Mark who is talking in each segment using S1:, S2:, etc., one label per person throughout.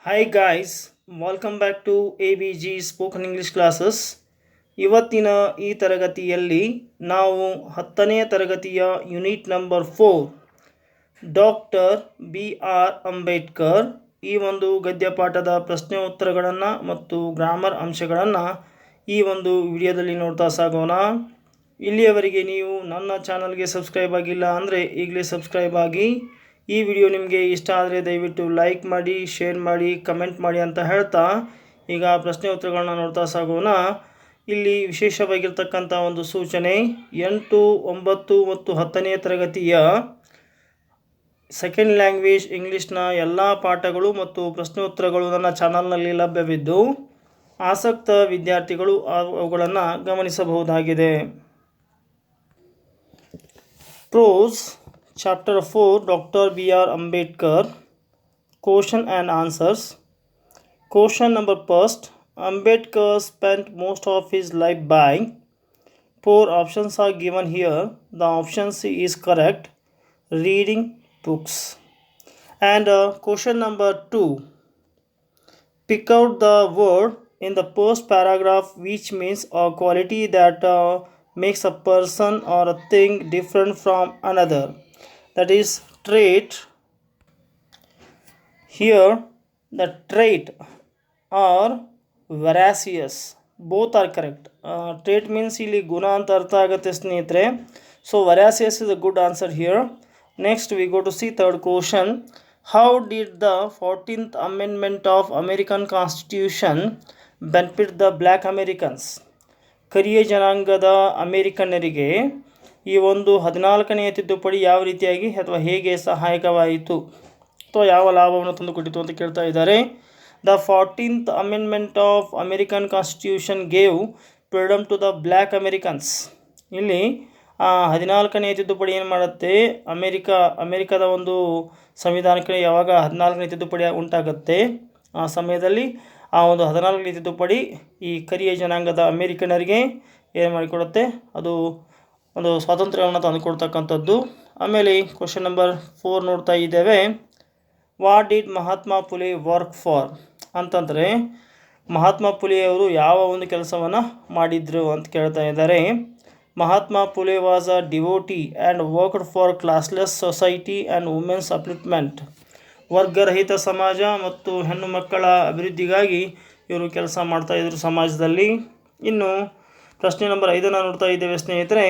S1: Hi guys, welcome back to ABG Spoken English Classes. ಇವತ್ತಿನ ಈ ತರಗತಿಯಲ್ಲಿ ನಾವು 10ನೇ ತರಗತಿಯ ಯೂನಿಟ್ ನಂಬರ್ 4 ಡಾಕ್ಟರ್ B.R.Ambedkar ಈ ಒಂದು ಗದ್ಯಪಾಠದ ಪ್ರಶ್ನೆ ಉತ್ತರಗಳನ್ನು ಮತ್ತು ಗ್ರಾಮರ್ ಅಂಶಗಳನ್ನು ಈ ಒಂದು ವಿಡಿಯೋದಲ್ಲಿ ನೋಡ್ತಾ ಸಾಗೋಣ. ಇಲ್ಲಿಯವರೆಗೆ ನೀವು ನನ್ನ ಚಾನಲ್ಗೆ ಸಬ್ಸ್ಕ್ರೈಬ್ ಆಗಿಲ್ಲ ಅಂದರೆ ಈಗಲೇ ಸಬ್ಸ್ಕ್ರೈಬ್ ಆಗಿ. ಈ ವಿಡಿಯೋ ನಿಮಗೆ ಇಷ್ಟ ಆದರೆ ದಯವಿಟ್ಟು ಲೈಕ್ ಮಾಡಿ, ಶೇರ್ ಮಾಡಿ, ಕಮೆಂಟ್ ಮಾಡಿ ಅಂತ ಹೇಳ್ತಾ ಈಗ ಪ್ರಶ್ನೆ ಉತ್ತರಗಳನ್ನ ನೋಡ್ತಾ ಸಾಗೋಣ. ಇಲ್ಲಿ ವಿಶೇಷವಾಗಿರ್ತಕ್ಕಂಥ ಒಂದು ಸೂಚನೆ, 8, 9 ಮತ್ತು 10ನೇ ತರಗತಿಯ ಸೆಕೆಂಡ್ ಲ್ಯಾಂಗ್ವೇಜ್ ಇಂಗ್ಲೀಷ್ನ ಎಲ್ಲ ಪಾಠಗಳು ಮತ್ತು ಪ್ರಶ್ನೆ ಉತ್ತರಗಳು ನನ್ನ ಚಾನಲ್ನಲ್ಲಿ ಲಭ್ಯವಿದ್ದು ಆಸಕ್ತ ವಿದ್ಯಾರ್ಥಿಗಳು ಅವುಗಳನ್ನು ಗಮನಿಸಬಹುದಾಗಿದೆ. Prose Chapter 4 Dr. B.R.Ambedkar Question and Answers. Question number first. Ambedkar spent most of his life by. 4 options are given here. The option C is correct. Reading books. And question number 2. Pick out the word in the first paragraph which means a quality that makes a person or a thing different from another. That is trait. Here the trait or veracious, both are correct. Trait means ಇಲ್ಲಿ ಗುಣ ಅಂತ ಅರ್ಥ ಆಗುತ್ತೆ ಸ್ನೇಹಿತರೆ. So veracious is a good answer here. Next we go to see third question. How did the 14th amendment of American Constitution benefit the black Americans? ಕರಿಯ ಜನಾಂಗದ ಅಮೆರಿಕನ್ನರಿಗೆ ಈ ಒಂದು 14ನೇ ತಿದ್ದುಪಡಿ ಯಾವ ರೀತಿಯಾಗಿ ಅಥವಾ ಹೇಗೆ ಸಹಾಯಕವಾಯಿತು ಅಥವಾ ಯಾವ ಲಾಭವನ್ನು ತಂದುಕೊಟ್ಟಿತು ಅಂತ ಕೇಳ್ತಾ ಇದ್ದಾರೆ. The 14th amendment of American constitution gave freedom to the black Americans. ಇಲ್ಲಿ 14ನೇ ತಿದ್ದುಪಡಿ ಏನು ಮಾಡುತ್ತೆ, ಅಮೆರಿಕದ ಒಂದು ಸಂವಿಧಾನಕ್ಕೆ ಯಾವಾಗ 14ನೇ ತಿದ್ದುಪಡಿ ಉಂಟಾಗುತ್ತೆ ಆ ಸಮಯದಲ್ಲಿ ಆ ಒಂದು 14ನೇ ತಿದ್ದುಪಡಿ ಈ ಕರಿಯ ಜನಾಂಗದ ಅಮೆರಿಕನರಿಗೆ ಏನು ಮಾಡಿಕೊಡುತ್ತೆ, ಅದು ಒಂದು ಸ್ವಾತಂತ್ರ್ಯವನ್ನು ತಂದುಕೊಡ್ತಕ್ಕಂಥದ್ದು. ಆಮೇಲೆ ಕ್ವಶನ್ ನಂಬರ್ 4 ನೋಡ್ತಾ ಇದ್ದೇವೆ. What did Mahatma Phule work for ಅಂತಂದರೆ ಮಹಾತ್ಮ ಫುಲೆಯವರು ಯಾವ ಒಂದು ಕೆಲಸವನ್ನು ಮಾಡಿದ್ರು ಅಂತ ಕೇಳ್ತಾ ಇದ್ದಾರೆ. Mahatma Phule was a devotee and worked for classless society and women's upliftment. ವರ್ಗರಹಿತ ಸಮಾಜ ಮತ್ತು ಹೆಣ್ಣು ಮಕ್ಕಳ ಅಭಿವೃದ್ಧಿಗಾಗಿ ಇವರು ಕೆಲಸ ಮಾಡ್ತಾಯಿದ್ರು ಸಮಾಜದಲ್ಲಿ. ಇನ್ನು ಪ್ರಶ್ನೆ ನಂಬರ್ 5 ನೋಡ್ತಾ ಇದ್ದೇವೆ ಸ್ನೇಹಿತರೆ.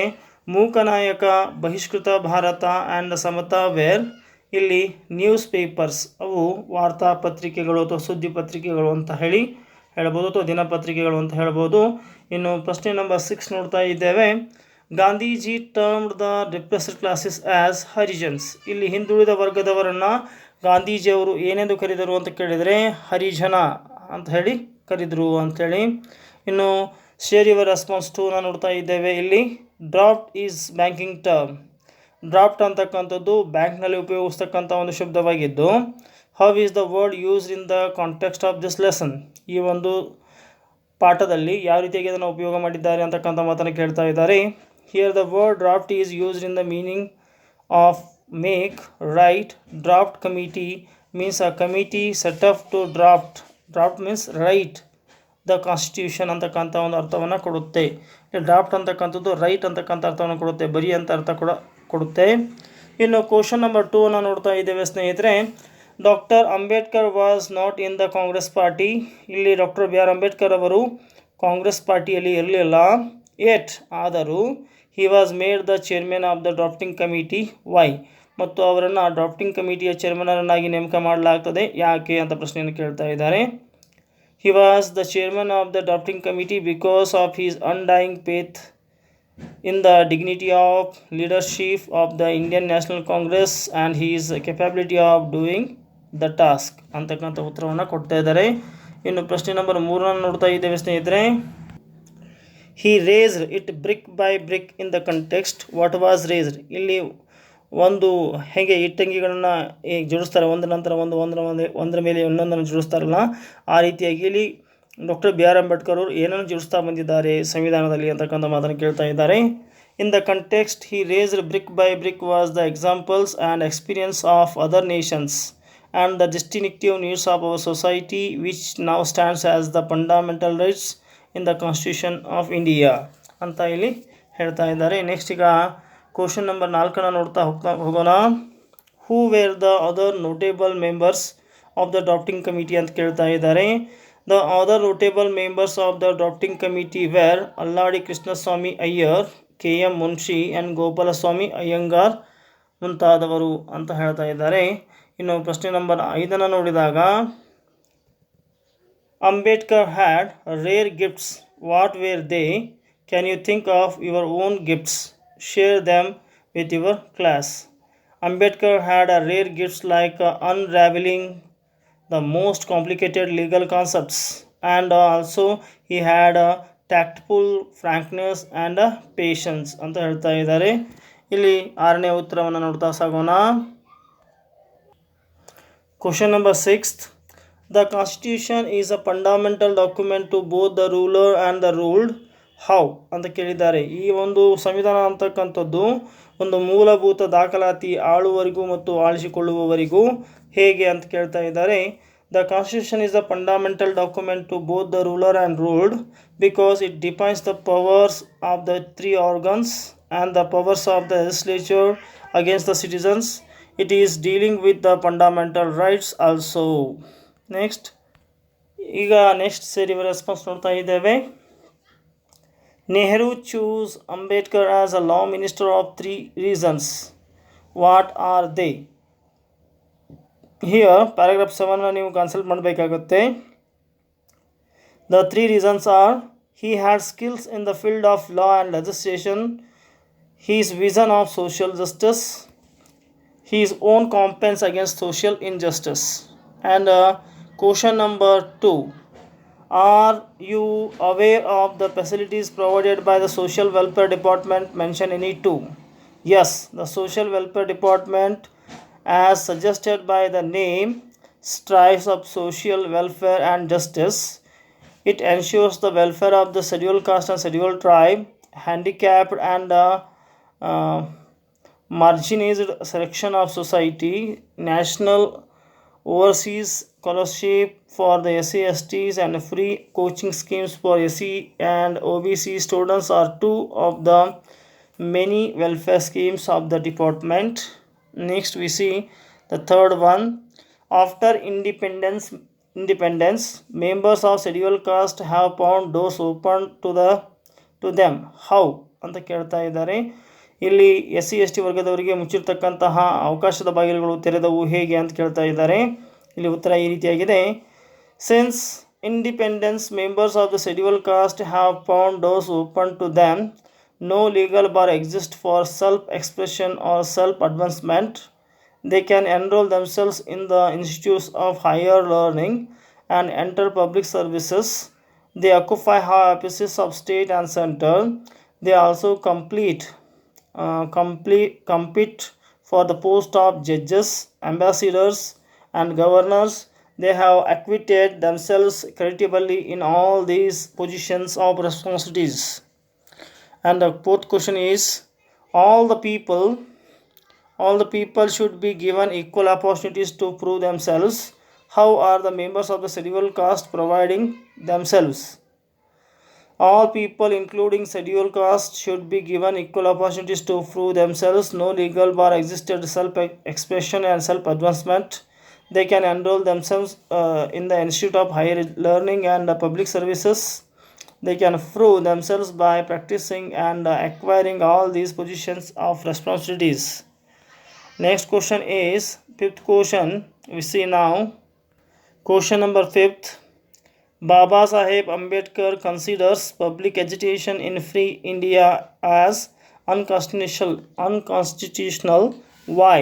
S1: Mooknayak, Bahishkrut Bharat and Samata were. ಇಲ್ಲಿ ನ್ಯೂಸ್ ಪೇಪರ್ಸ್, ಅವು ವಾರ್ತಾಪತ್ರಿಕೆಗಳು ಅಥವಾ ಸುದ್ದಿ ಪತ್ರಿಕೆಗಳು ಅಂತ ಹೇಳ್ಬೋದು ಅಥವಾ ದಿನಪತ್ರಿಕೆಗಳು ಅಂತ ಹೇಳ್ಬೋದು. ಇನ್ನು ಪ್ರಶ್ನೆ ನಂಬರ್ 6 ನೋಡ್ತಾ ಇದ್ದೇವೆ. Gandhiji termed the depressed classes as Harijans. ಇಲ್ಲಿ ಹಿಂದುಳಿದ ವರ್ಗದವರನ್ನು ಗಾಂಧೀಜಿಯವರು ಏನೆಂದು ಕರೆದರು ಅಂತ ಕೇಳಿದರೆ ಹರಿಜನ ಅಂತ ಹೇಳಿ ಕರೆದರು ಅಂಥೇಳಿ. ಇನ್ನು ಶೇರ್ ಯುವರ್ ರೆಸ್ಪಾನ್ಸ್ ಟು ನೋಡ್ತಾ ಇದ್ದೇವೆ. ಇಲ್ಲಿ draft is banking term. Draft ಅಂತಕ್ಕಂಥದ್ದು ಬ್ಯಾಂಕ್ನಲ್ಲಿ ಉಪಯೋಗಿಸ್ತಕ್ಕಂಥ ಒಂದು ಶಬ್ದವಾಗಿದ್ದು, how is the word used in the context of this lesson. ಈ ಒಂದು ಪಾಠದಲ್ಲಿ ಯಾವ ರೀತಿಯಾಗಿ ಅದನ್ನು ಉಪಯೋಗ ಮಾಡಿದ್ದಾರೆ ಅಂತಕ್ಕಂಥ ಮಾತನ್ನು ಕೇಳ್ತಾ ಇದ್ದಾರೆ. Here the word draft is used in the meaning of make, write. Draft committee means a committee set up to draft. Draft means write the constitution ಅಂತಕ್ಕಂಥ ಒಂದು ಅರ್ಥವನ್ನು ಕೊಡುತ್ತೆ. ಡ್ರಾಫ್ಟ್ ಅಂತಕ್ಕಂಥದ್ದು ರೈಟ್ ಅಂತಕ್ಕಂಥ ಅರ್ಥವನ್ನು ಕೊಡುತ್ತೆ, ಬರಿ ಅಂತ ಅರ್ಥ ಕೊಡುತ್ತೆ. ಇನ್ನು ಕ್ವಶನ್ ನಂಬರ್ 2 ನೋಡ್ತಾ ಇದ್ದೇವೆ ಸ್ನೇಹಿತರೆ. Doctor Ambedkar was not in the Congress party. ಇಲ್ಲಿ ಡಾಕ್ಟರ್ B.R.Ambedkar ಅವರು ಕಾಂಗ್ರೆಸ್ ಪಾರ್ಟಿಯಲ್ಲಿ ಇರಲಿಲ್ಲ. ಯೆಟ್ ಆದರೂ he was made the chairman of the drafting committee. Why? ಮತ್ತು ಅವರನ್ನು ಡ್ರಾಫ್ಟಿಂಗ್ ಕಮಿಟಿಯ ಚೇರ್ಮನರನ್ನಾಗಿ ನೇಮಕ ಮಾಡಲಾಗ್ತದೆ, ಯಾಕೆ ಅಂತ ಪ್ರಶ್ನೆಯನ್ನು ಕೇಳ್ತಾ ಇದ್ದಾರೆ. He was the chairman of the drafting committee because of his undying faith in the dignity of leadership of the Indian National Congress and his capability of doing the task ಅಂತಕ್ಕಂಥ ಉತ್ತರವನ್ನು ಕೊಡ್ತಾ ಇದ್ದಾರೆ. ಇನ್ನು ಪ್ರಶ್ನೆ ನಂಬರ್ 3 ನೋಡ್ತಾ ಇದ್ದೇವೆ ಸ್ನೇಹಿತರೆ. He raised it brick by brick in the context. What was raised? ಇಲ್ಲಿ ಒಂದು ಹೇಗೆ ಇಟ್ಟಂಗಿಗಳನ್ನು ಜೋಡಿಸ್ತಾರೆ, ಒಂದರ ನಂತರ ಒಂದರ ಮೇಲೆ ಇನ್ನೊಂದನ್ನು ಜೋಡಿಸ್ತಾರಲ್ಲ, ಆ ರೀತಿಯಾಗಿ ಇಲ್ಲಿ ಡಾಕ್ಟರ್ B.R.Ambedkar ಅವರು ಏನನ್ನು ಜೋಡಿಸ್ತಾ ಬಂದಿದ್ದಾರೆ ಸಂವಿಧಾನದಲ್ಲಿ ಅಂತಕ್ಕಂಥ ಮಾತನ್ನು ಕೇಳ್ತಾ ಇದ್ದಾರೆ. In the context, he raised brick by brick was the examples and experience of other nations and the distinctive needs of our society, which now stands as the fundamental rights in the Constitution of India ಅಂತ ಇಲ್ಲಿ ಹೇಳ್ತಾ ಇದ್ದಾರೆ. Next ಈಗ question number 4 ನೋಡ್ತಾ ಹೋಗೋಣ. Who were the other notable members of the drafting committee ಅಂತ ಕೇಳ್ತಾ ಇದ್ದಾರೆ. The other notable members of the drafting committee were Alladi Krishnaswami Ayyar, K M. Munshi and Gopalaswami Ayyangar ಮುಂತಾದವರು ಅಂತ ಹೇಳ್ತಾ ಇದ್ದಾರೆ. ಇನ್ನು ಪ್ರಶ್ನೆ ನಂಬರ್ 5 ನೋಡಿದಾಗ, Ambedkar had rare gifts. What were they? Can you think of your own gifts? Share them with your class. Ambedkar had a rare gifts like unraveling the most complicated legal concepts, and also he had a tactful frankness and patience ಅಂತ ಹೇಳ್ತಾ ಇದ್ದಾರೆ. ಇಲ್ಲಿ 6ನೇ ಉತ್ತರವನ್ನು ನೋಡ್ತಾ ಸಾಗೋಣ. Question number 6. The Constitution is a fundamental document to both the ruler and the ruled. How ಅಂತ ಕೇಳಿದ್ದಾರೆ. ಈ ಒಂದು ಸಂವಿಧಾನ ಅಂತಕ್ಕಂಥದ್ದು ಒಂದು ಮೂಲಭೂತ ದಾಖಲಾತಿ ಆಳುವವರಿಗೂ ಮತ್ತು ಆಳಿಸಿಕೊಳ್ಳುವವರಿಗೂ ಹೇಗೆ ಅಂತ ಕೇಳ್ತಾ ಇದ್ದಾರೆ. The constitution is the fundamental document to both the ruler and ruled because it defines the powers of the 3 organs and the powers of the legislature against the citizens. It is dealing with the fundamental rights also. Next ಸೇರಿ responses ನೋಡ್ತಾ ಇದ್ದೇವೆ. Nehru chose Ambedkar as a law minister of 3 reasons. What are they? Here paragraph 7 ನೀವು consult ಮಾಡಬೇಕಾಗುತ್ತೆ. The 3 reasons are: he had skills in the field of law and legislation, his vision of social justice, his own competence against social injustice. And question number 2. Are you aware of the facilities provided by the Social Welfare Department? Mention any 2. Yes, the Social Welfare Department, as suggested by the name, strives of social welfare and justice. It ensures the welfare of the scheduled caste and scheduled tribe, handicapped and marginalized section of society. National overseas scholarship for the SC/STs and free coaching schemes for SC and OBC students are 2 of the many welfare schemes of the department. Next we see the third one. After independence, members of scheduled caste have found doors open to them. How ಅಂತ ಕೇಳ್ತಾ ಇದ್ದಾರೆ. ಇಲ್ಲಿ SC/ST ವರ್ಗದವರಿಗೆ ಮುಚ್ಚಿರ್ತಕ್ಕಂತಹ ಅವಕಾಶದ ಬಾಗಿಲುಗಳು ತೆರೆದವು ಹೇಗೆ ಅಂತ ಕೇಳ್ತಾ ಇದ್ದಾರೆ. ಇಲ್ಲಿ ಉತ್ತರ ಈ ರೀತಿಯಾಗಿದೆ. Since independence, members of the scheduled caste have found doors open to them. No legal bar exists for self-expression or self-advancement. They can enroll themselves in the institutes of higher learning and enter public services. They occupy high offices of state and center. They also compete for the post of judges, ambassadors, and governors. They have acquitted themselves creditably in all these positions of responsibilities. And the fourth question is, all the people should be given equal opportunities to prove themselves. How are the members of the scheduled caste providing themselves? All people, including scheduled caste, should be given equal opportunities to prove themselves. No legal bar existed self-expression and self-advancement. They can enroll themselves in the Institute of Higher Learning and public services. They can prove themselves by practicing and acquiring all these positions of responsibilities. Next question is 5th question. We see now question number 5th. Baba Saheb Ambedkar considers public education in free India as unconstitutional. Why?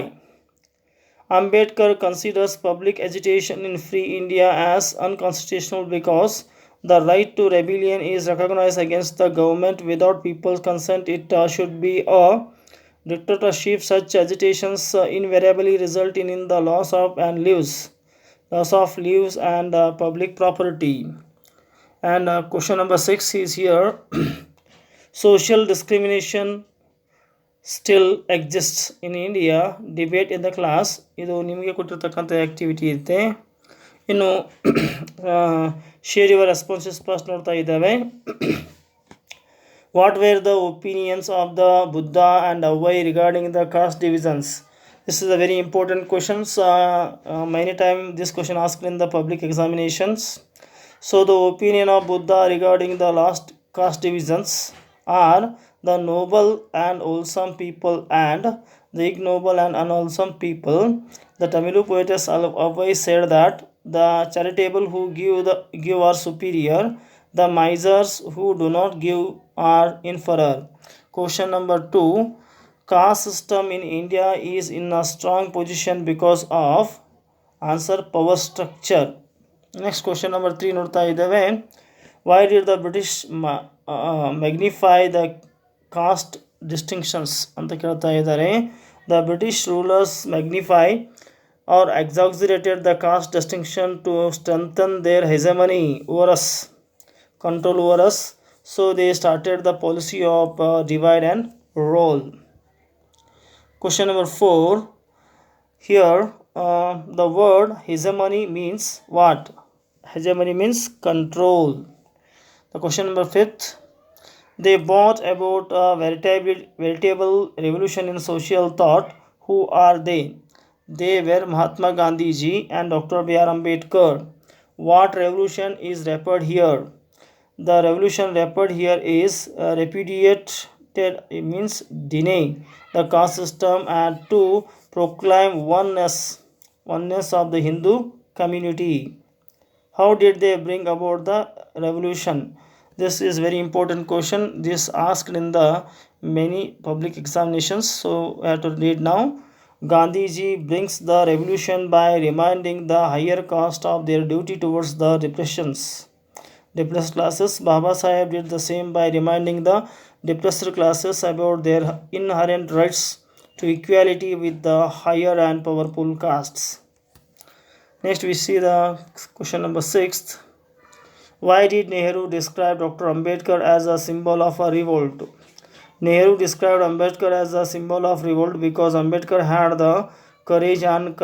S1: Ambedkar considers public education in free India as unconstitutional because the right to rebellion is recognized against the government without people's consent. It should be a dictatorship. Such agitations invariably result in the loss of lives and public property. And question number 6 is here. Social discrimination still exists in India debate in the class. ಇದು ನಿಮಗೆ ಕೊಟ್ಟಿರ್ತಕ್ಕಂಥ activity ಇರುತ್ತೆ. ಇನ್ನು share your responses first ನೋಡ್ತಾ ಇದ್ದಾವೆ. What were the opinions of the Buddha and ಅವೈ regarding the caste divisions? This is a very important questions. Many times this question asked in the public examinations. So the opinion of Buddha regarding the last caste divisions are the noble and wholesome people and the ignoble and unwholesome people. The Tamil poetess always said that the charitable who give are superior, the misers who do not give are inferior. Question number 2. Caste system in India is in a strong position because of answer power structure. Next question number 3 ನೋಡ್ತಾ ಇದ್ದೇವೆ. Why did the British magnify the caste distinctions ಅಂತ ಕೇಳ್ತಾ ಇದ್ದಾರೆ. The British rulers magnify or exaggerated the caste distinction to strengthen their hegemony over us, control over us. So they started the policy of divide and rule. Question number 4. Here the word hegemony means what? Hegemony means control. The question number 5. They brought about a veritable revolution in social thought. Who are they? They were Mahatma Gandhi ji and Dr. B.R.Ambedkar. What revolution is referred here? The revolution referred here is repudiated, it means deny the caste system and to proclaim oneness of the Hindu community. How did they bring about the revolution? This is very important question. This asked in the many public examinations, so I have to read now. Gandhiji brings the revolution by reminding the higher caste of their duty towards the depressed classes. Baba Sahib did the same by reminding the depressed classes about their inherent rights to equality with the higher and powerful castes. Next we see the question number 6. Why did Nehru describe Dr. Ambedkar as a symbol of a revolt? Nehru described Ambedkar as a symbol of revolt because Ambedkar had the courage and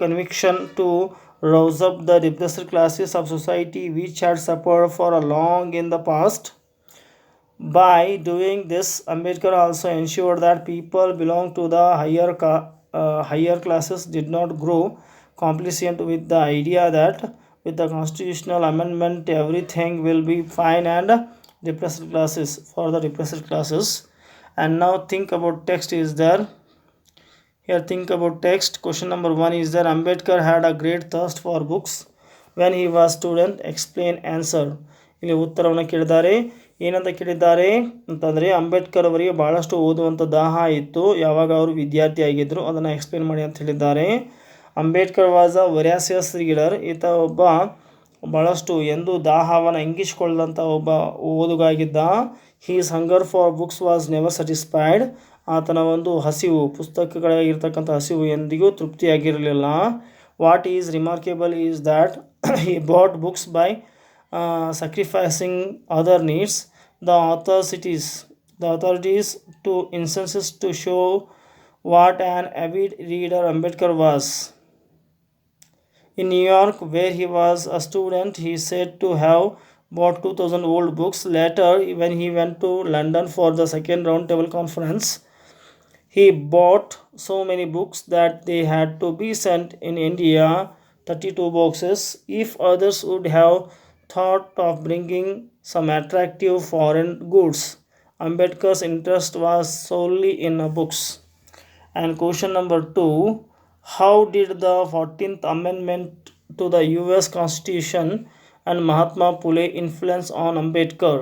S1: conviction to rouse up the depressed classes of society which had suffered for a long in the past. By doing this, Ambedkar also ensured that people belong to the higher classes did not grow complacent with the idea that with the constitutional amendment everything will be fine and depressed classes for the depressed classes. And now think about text is there. Here think about text. Question number 1 is there. Ambedkar had a great thirst for books when he was student. Explain answer. ಇಲ್ಲಿ ಉತ್ತರವನ್ನು ಕೇಳಿದ್ದಾರೆ. ಏನಂತ ಕೇಳಿದ್ದಾರೆ ಅಂತಂದರೆ ಅಂಬೇಡ್ಕರ್ ಅವರಿಗೆ ಭಾಳಷ್ಟು ಓದುವಂಥ ದಾಹ ಇತ್ತು ಯಾವಾಗ ಅವರು ವಿದ್ಯಾರ್ಥಿ ಆಗಿದ್ದರು, ಅದನ್ನು ಎಕ್ಸ್ಪ್ಲೇನ್ ಮಾಡಿ ಅಂತ ಹೇಳಿದ್ದಾರೆ. Ambedkar was a voracious reader. ಈತ ಒಬ್ಬ ಭಾಳಷ್ಟು ಎಂದು ದಾಹವನ್ನು ಇಂಗಿಸಿಕೊಳ್ಳಂಥ ಒಬ್ಬ ಓದುಗಾಗಿದ್ದ. His hunger for books was never satisfied. ಆತನ ಒಂದು ಹಸಿವು, ಪುಸ್ತಕಗಳಾಗಿರ್ತಕ್ಕಂಥ ಹಸಿವು ಎಂದಿಗೂ ತೃಪ್ತಿಯಾಗಿರಲಿಲ್ಲ. What is remarkable is that he bought books by sacrificing other needs. The authorities to instances to show what an avid reader Ambedkar was. In New York, where he was a student, he said to have bought 2,000 old books. Later, when he went to London for the second roundtable conference, he bought so many books that they had to be sent in India, 32 boxes. If others would have thought of bringing some attractive foreign goods, Ambedkar's interest was solely in books. And question number 2, how did the 14th Amendment to the US Constitution and Mahatma Phule influence on Ambedkar?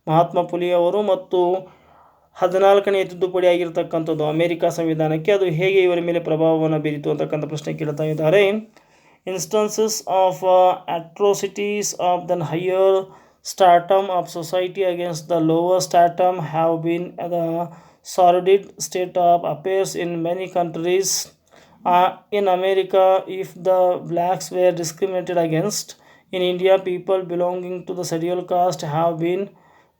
S1: Mahatma Phule ಅವರು ಮತ್ತು 14ನೇ ತಿದ್ದುಪಡಿ ಆಗಿರ್ತಕ್ಕಂಥದ್ದು America ಸಂವಿಧಾನಕ್ಕೆ ಅದು ಹೇಗೆ ಇವರ ಮೇಲೆ ಪ್ರಭಾವವನ್ನು ಬೀರಿತು ಅಂತಕ್ಕಂಥ ಪ್ರಶ್ನೆ ಕೇಳ್ತಾ ಇದ್ದಾರೆ. Instances of atrocities of the higher stratum of society against the lower stratum have been the sordid state of affairs in many countries. In America, if the blacks were discriminated against, in India, people belonging to the scheduled caste have been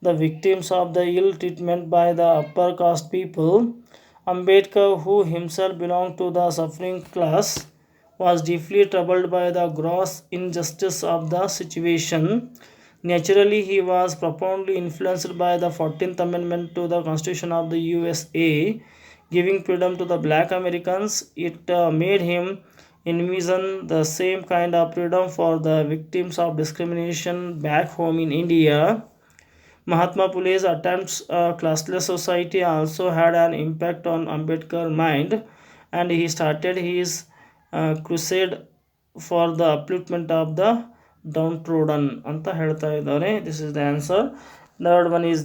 S1: the victims of the ill treatment by the upper caste people. Ambedkar, who himself belonged to the suffering class, was deeply troubled by the gross injustice of the situation. Naturally, he was profoundly influenced by the 14th Amendment to the Constitution of the USA, giving freedom to the black Americans. It made him envision the same kind of freedom for the victims of discrimination back home in India. Mahatma Phule's attempts at classless society also had an impact on Ambedkar's mind, and he started his crusade for the upliftment of the downtrodden ಅಂತ ಹೇಳ್ತಾ ಇದ್ದಾರೆ. This is the answer. Third one is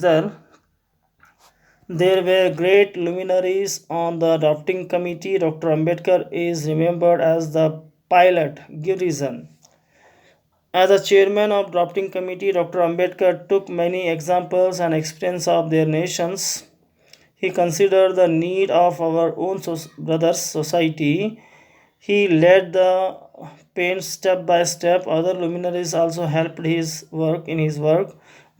S1: there were great luminaries on the drafting committee. Dr. Ambedkar is remembered as the pilot. Give reason. As the chairman of drafting committee, Dr. Ambedkar took many examples and experience of their nations. He considered the need of our own brothers' society. He led the pain step by step. Other luminaries also helped his work,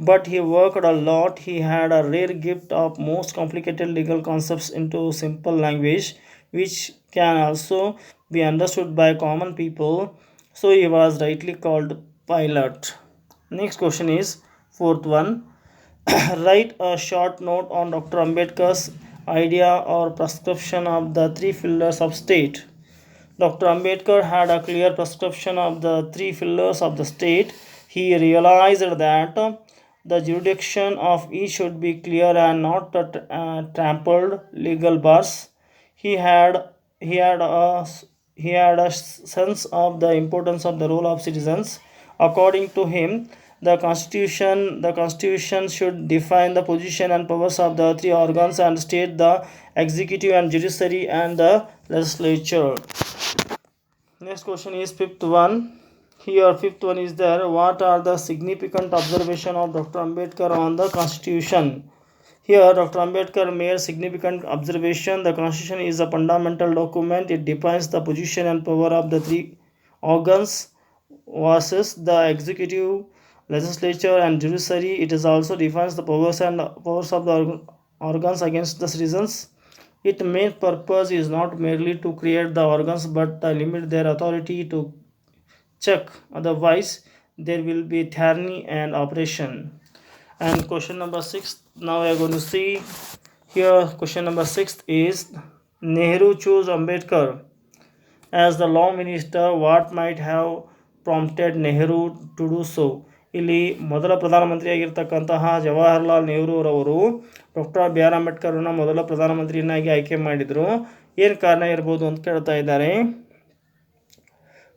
S1: but he worked a lot. He had a rare gift of most complicated legal concepts into simple language, which can also be understood by common people. So he was rightly called pilot. Next question is fourth one. Write a short note on Dr. Ambedkar's idea or prescription of the three pillars of state. Dr. Ambedkar had a clear prescription of the three pillars of the state. He realized that the jurisdiction of each should be clear and not trampled legal bars. He had he had a he had a sense of the importance of the role of citizens. According to him, the constitution should define the position and powers of the three organs and state, the executive and judiciary and the legislature. Next question is fifth one. Here fifth one is there. What are the significant observation of Dr. Ambedkar on the constitution? Here Dr. Ambedkar made significant observation. The constitution is a fundamental document. It defines the position and power of the three organs versus the executive, legislature and judiciary. It is also defines the powers of the organs against the citizens. Its main purpose is not merely to create the organs but limit their authority to check, otherwise there will be tyranny and oppression. And question number 6, now we are going to see here. Question number 6 is Nehru chose Ambedkar as the law minister. What might have prompted Nehru to do so? ಇಲ್ಲಿ ಮೊದಲ ಪ್ರಧಾನಮಂತ್ರಿಯಾಗಿರ್ತಕ್ಕಂತಹ Jawaharlal ನೆಹರೂರವರು doctor B R ಅಂಬೇಡ್ಕರ್ನ ಮೊದಲ ಪ್ರಧಾನಮಂತ್ರಿಯನ್ನಾಗಿ ಆಯ್ಕೆ ಮಾಡಿದರು. ಏನು ಕಾರಣ ಇರ್ಬೋದು ಅಂತ ಕೇಳ್ತಾ ಇದ್ದಾರೆ.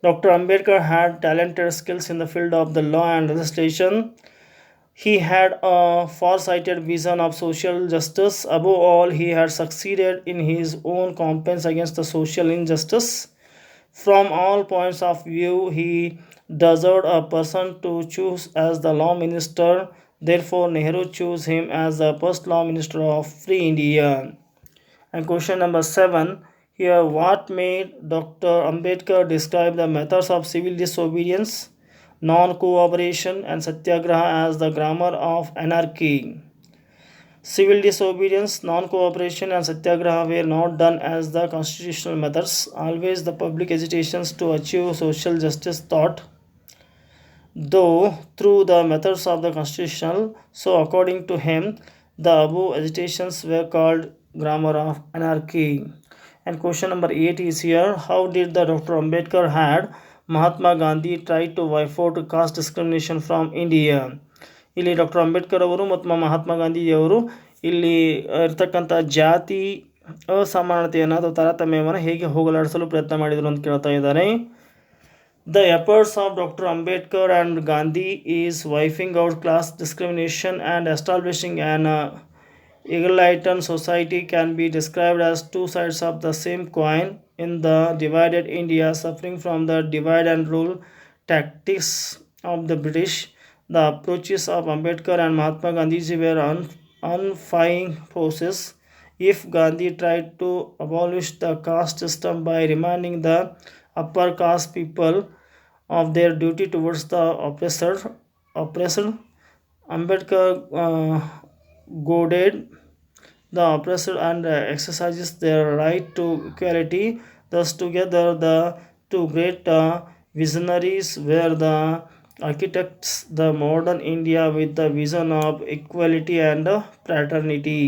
S1: Dr. Ambedkar had talented skills in the field of the law and legislation. He had a far-sighted vision of social justice. Above all, he had succeeded in his own campaigns against the social injustice. From all points of view, he deserved a person to choose as the law minister. Therefore, Nehru chose him as the first law minister of Free India. And question number 7. Here, what made Dr. Ambedkar describe the methods of civil disobedience, non-cooperation and Satyagraha as the grammar of anarchy? Civil disobedience, non-cooperation and Satyagraha were not done as the constitutional methods. Always the public agitations to achieve social justice thought, though through the methods of the constitutional. So according to him, the above agitations were called grammar of anarchy. And question number 8 is here. How did the Dr. Ambedkar had Mahatma Gandhi try to wipe out caste discrimination from India? ಇಲ್ಲಿ doctor Ambedkar ಅವರು ಮತ್ತು ಮಹಾತ್ಮ ಗಾಂಧಿಯವರು ಇಲ್ಲಿ ಇರ್ತಕ್ಕಂಥ ಜಾತಿ ಅಸಮಾನತೆಯನ್ನು ಅಥವಾ ತಾರತಮ್ಯವನ್ನು ಹೇಗೆ ಹೋಗಲಾಡಿಸಲು ಪ್ರಯತ್ನ ಮಾಡಿದರು ಅಂತ ಕೇಳ್ತಾ ಇದ್ದಾರೆ. The efforts of Dr. Ambedkar and Gandhi is wiping out class discrimination and establishing an egalitarian society can be described as two sides of the same coin. In the divided India, suffering from the divide and rule tactics of the British, the approaches of Ambedkar and Mahatma Gandhi were unifying forces. If Gandhi tried to abolish the caste system by reminding the upper caste people of their duty towards the oppressed, Ambedkar goaded the oppressed and exercises their right to equality. Thus, together, the two great visionaries were the architects the modern India with the vision of equality and fraternity.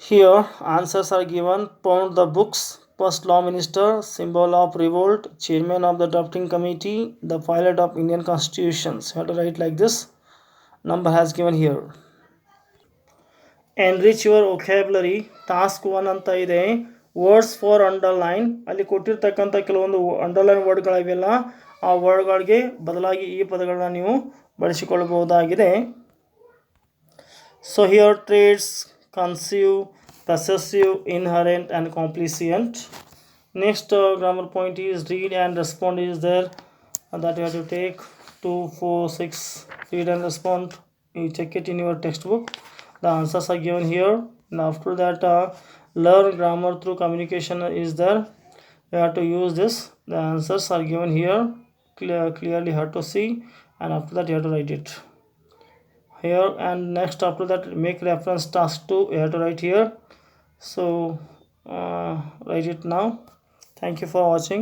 S1: Here, answers are given. Pound the books, first law minister, symbol of revolt, chairman of the drafting committee, the pilot of Indian constitutions. You have to write like this. Number has given here. Enrich your vocabulary task 1 ಅಂತ ಇದೆ. Words for underline, ಅಲ್ಲಿ ಕೊಟ್ಟಿರ್ತಕ್ಕಂಥ ಕೆಲವೊಂದು underline ವರ್ಡ್ಗಳಿವೆಲ್ಲ ಆ ವರ್ಡ್ಗಳಿಗೆ ಬದಲಾಗಿ ಈ ಪದಗಳನ್ನ ನೀವು ಬಳಸಿಕೊಳ್ಳಬಹುದಾಗಿದೆ. So here traits conceive, possessive, inherent and complacent. Next grammar point is read and respond is there, that you have to take 2, 4, 6. Read and respond, you check it in your textbook. The answers are given here, and after that learn grammar through communication is there. You have to use this. The answers are given here, clearly you have to see, and after that you have to write it here. And next, after that, make reference task 2, you have to write here. So write it now. Thank you for watching.